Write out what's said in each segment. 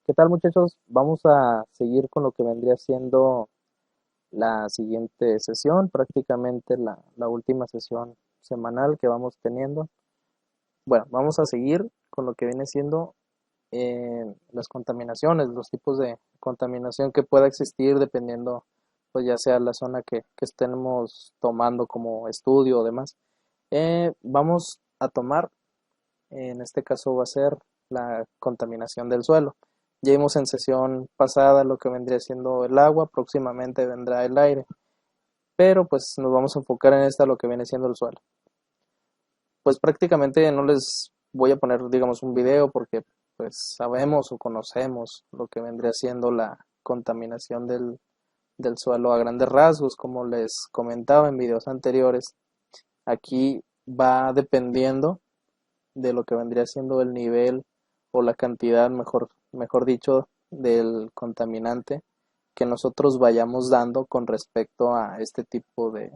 ¿Qué tal, muchachos? Vamos a seguir con lo que vendría siendo la siguiente sesión, prácticamente la última sesión semanal que vamos teniendo. Bueno, vamos a seguir con lo que viene siendo las contaminaciones, los tipos de contaminación que pueda existir dependiendo, pues ya sea la zona que estemos tomando como estudio o demás. Vamos a tomar, en este caso va a ser la contaminación del suelo. Ya vimos en sesión pasada lo que vendría siendo el agua, próximamente vendrá el aire, pero pues nos vamos a enfocar en esta lo que viene siendo el suelo. Pues prácticamente no les voy a poner, digamos, un video porque pues sabemos o conocemos lo que vendría siendo la contaminación del suelo a grandes rasgos, como les comentaba en videos anteriores. Aquí va dependiendo de lo que vendría siendo el nivel o la cantidad, mejor dicho, del contaminante que nosotros vayamos dando con respecto a este tipo de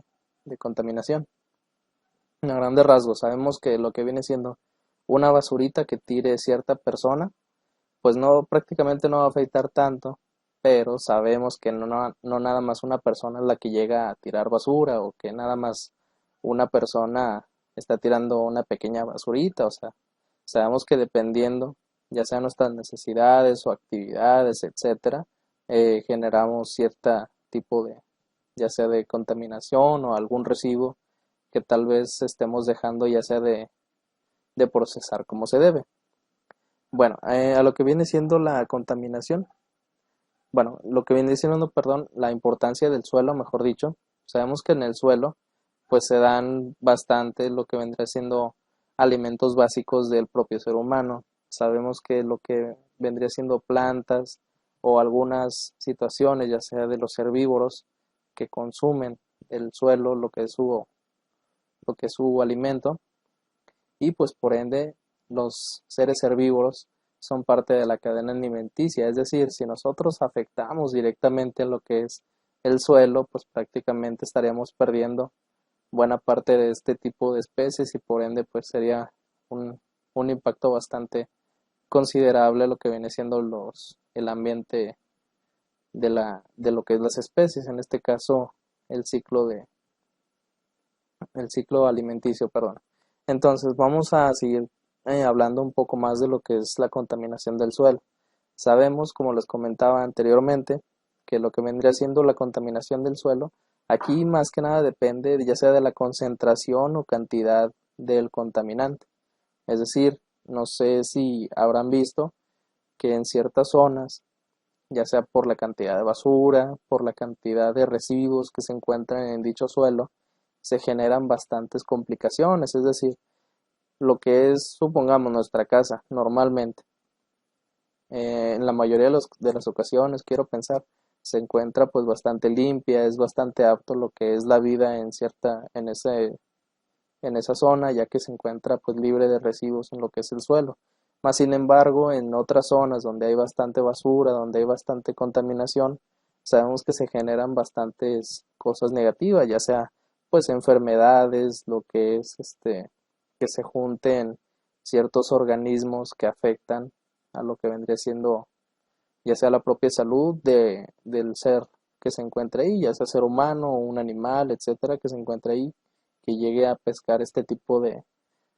contaminación. A grandes rasgos, sabemos que lo que viene siendo una basurita que tire cierta persona, pues no, prácticamente no va a afectar tanto, pero sabemos que no nada más una persona es la que llega a tirar basura o que nada más una persona está tirando una pequeña basurita, o sea, sabemos que dependiendo, ya sea nuestras necesidades o actividades, etcétera, generamos cierta tipo de, ya sea de contaminación o algún residuo que tal vez estemos dejando ya sea de procesar como se debe. Bueno, a lo que viene siendo la contaminación, bueno, lo que viene siendo, perdón, la importancia del suelo, mejor dicho, sabemos que en el suelo pues se dan bastante lo que vendría siendo alimentos básicos del propio ser humano. Sabemos que lo que vendría siendo plantas o algunas situaciones, ya sea de los herbívoros que consumen el suelo, lo que es su alimento, y pues por ende los seres herbívoros son parte de la cadena alimenticia, es decir, si nosotros afectamos directamente en lo que es el suelo, pues prácticamente estaríamos perdiendo buena parte de este tipo de especies y por ende pues sería un impacto bastante considerable lo que viene siendo el ambiente de lo que es las especies, en este caso el ciclo el ciclo alimenticio, perdón. Entonces vamos a seguir hablando un poco más de lo que es la contaminación del suelo. Sabemos, como les comentaba anteriormente, que lo que vendría siendo la contaminación del suelo, aquí más que nada depende ya sea de la concentración o cantidad del contaminante. Es decir, no sé si habrán visto que en ciertas zonas, ya sea por la cantidad de basura, por la cantidad de residuos que se encuentran en dicho suelo, se generan bastantes complicaciones, es decir, lo que es, supongamos, nuestra casa normalmente, en la mayoría de las ocasiones, quiero pensar, se encuentra pues bastante limpia, es bastante apto lo que es la vida en esa zona, ya que se encuentra pues libre de residuos en lo que es el suelo. Más sin embargo, en otras zonas donde hay bastante basura, donde hay bastante contaminación, sabemos que se generan bastantes cosas negativas, ya sea pues enfermedades, lo que es que se junten ciertos organismos que afectan a lo que vendría siendo ya sea la propia salud del ser que se encuentra ahí, ya sea ser humano o un animal, etcétera, que se encuentra ahí, que llegue a pescar este tipo de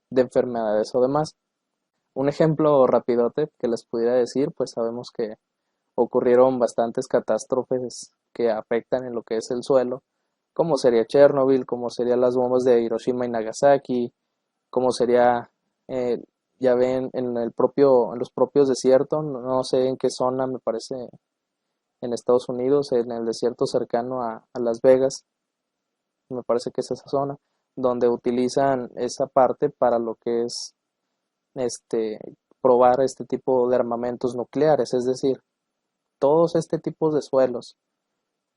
enfermedades o demás. Un ejemplo rapidote que les pudiera decir, pues sabemos que ocurrieron bastantes catástrofes que afectan en lo que es el suelo, como sería Chernobyl, como serían las bombas de Hiroshima y Nagasaki, como sería, eh, ya ven, en los propios desiertos, no sé en qué zona, me parece en Estados Unidos, en el desierto cercano a Las Vegas, me parece que es esa zona, donde utilizan esa parte para lo que es este probar este tipo de armamentos nucleares, es decir, todos este tipos de suelos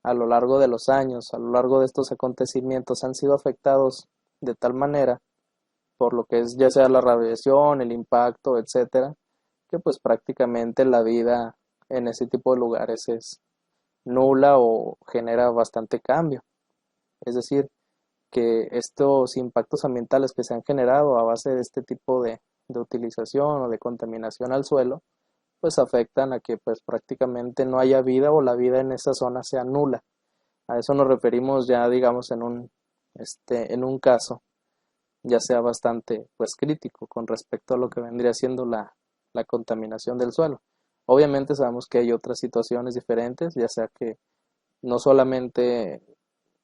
a lo largo de los años, a lo largo de estos acontecimientos han sido afectados de tal manera por lo que es ya sea la radiación, el impacto, etcétera, que pues prácticamente la vida en ese tipo de lugares es nula o genera bastante cambio. Es decir, que estos impactos ambientales que se han generado a base de este tipo de utilización o de contaminación al suelo, pues afectan a que pues prácticamente no haya vida o la vida en esa zona sea nula. A eso nos referimos ya digamos en un caso ya sea bastante pues crítico con respecto a lo que vendría siendo la contaminación del suelo. Obviamente sabemos que hay otras situaciones diferentes, ya sea que no solamente,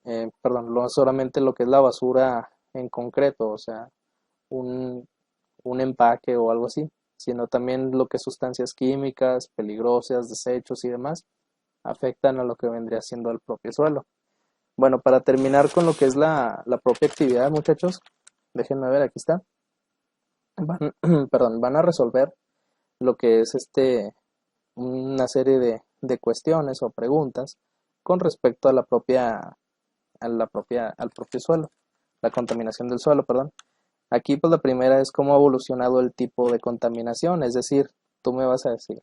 no solamente lo que es la basura en concreto, o sea, un, un empaque o algo así, sino también lo que es sustancias químicas, peligrosas, desechos y demás, afectan a lo que vendría siendo el propio suelo. Bueno, para terminar con lo que es la propia actividad, muchachos, déjenme ver, aquí está. Van, perdón, van a resolver lo que es una serie de cuestiones o preguntas con respecto a al propio suelo, la contaminación del suelo, perdón. Aquí pues la primera es cómo ha evolucionado el tipo de contaminación, es decir, tú me vas a decir,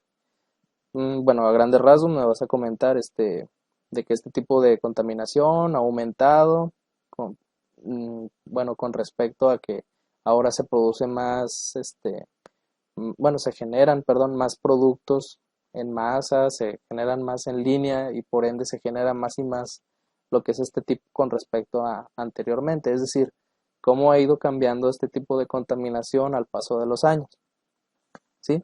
bueno, a grandes rasgos me vas a comentar de que este tipo de contaminación ha aumentado con, bueno, con respecto a que ahora se produce más, bueno, se generan, perdón, más productos en masa, se generan más en línea y por ende se genera más y más lo que es este tipo con respecto a anteriormente, es decir, cómo ha ido cambiando este tipo de contaminación al paso de los años, ¿sí?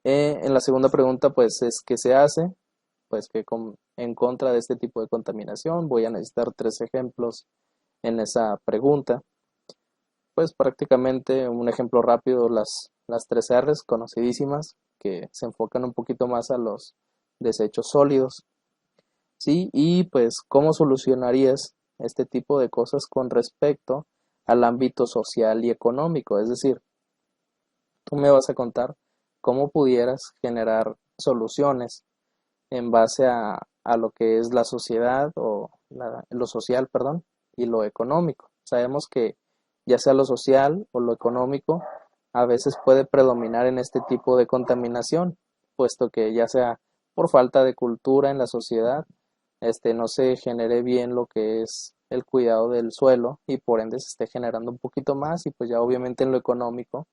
En la segunda pregunta, pues, es ¿qué se hace? Pues que en contra de este tipo de contaminación voy a necesitar tres ejemplos en esa pregunta. Pues prácticamente un ejemplo rápido, las tres R's conocidísimas, que se enfocan un poquito más a los desechos sólidos, ¿sí? Y pues, ¿cómo solucionarías este tipo de cosas con respecto al ámbito social y económico? Es decir, tú me vas a contar cómo pudieras generar soluciones en base a lo que es la sociedad o lo social, perdón, y lo económico. Sabemos que ya sea lo social o lo económico, a veces puede predominar en este tipo de contaminación, puesto que ya sea por falta de cultura en la sociedad, no se genere bien lo que es el cuidado del suelo y por ende se esté generando un poquito más y pues ya obviamente en lo económico,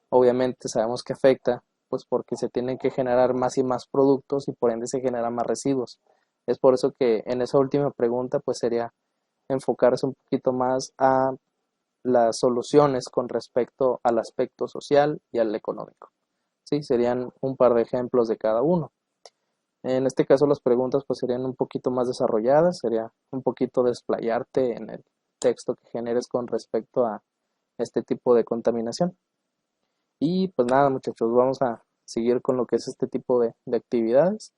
obviamente sabemos que afecta, pues porque se tienen que generar más y más productos y por ende se generan más residuos. Es por eso que en esa última pregunta pues sería enfocarse un poquito más a las soluciones con respecto al aspecto social y al económico. Sí, serían un par de ejemplos de cada uno. En este caso las preguntas pues serían un poquito más desarrolladas, sería un poquito desplayarte en el texto que generes con respecto a este tipo de contaminación. Y pues nada, muchachos, vamos a seguir con lo que es este tipo de actividades.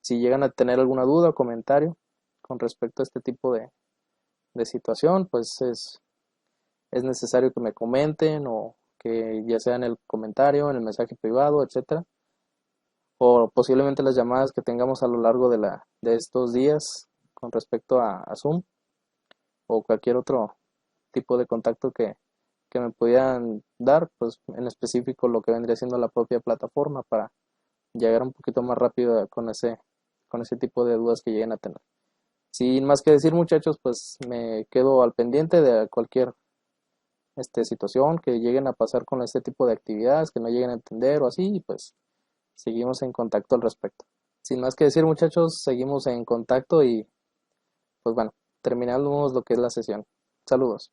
Si llegan a tener alguna duda o comentario con respecto a este tipo de situación, pues es necesario que me comenten o que ya sea en el comentario, en el mensaje privado, etcétera, o posiblemente las llamadas que tengamos a lo largo de estos días con respecto a Zoom o cualquier otro tipo de contacto que me pudieran dar, pues en específico lo que vendría siendo la propia plataforma para llegar un poquito más rápido con ese tipo de dudas que lleguen a tener. Sin más que decir, muchachos, pues me quedo al pendiente de cualquier situación que lleguen a pasar con este tipo de actividades, que no lleguen a entender o así, y pues seguimos en contacto al respecto. Sin más que decir, muchachos, seguimos en contacto y pues bueno, terminamos lo que es la sesión. Saludos.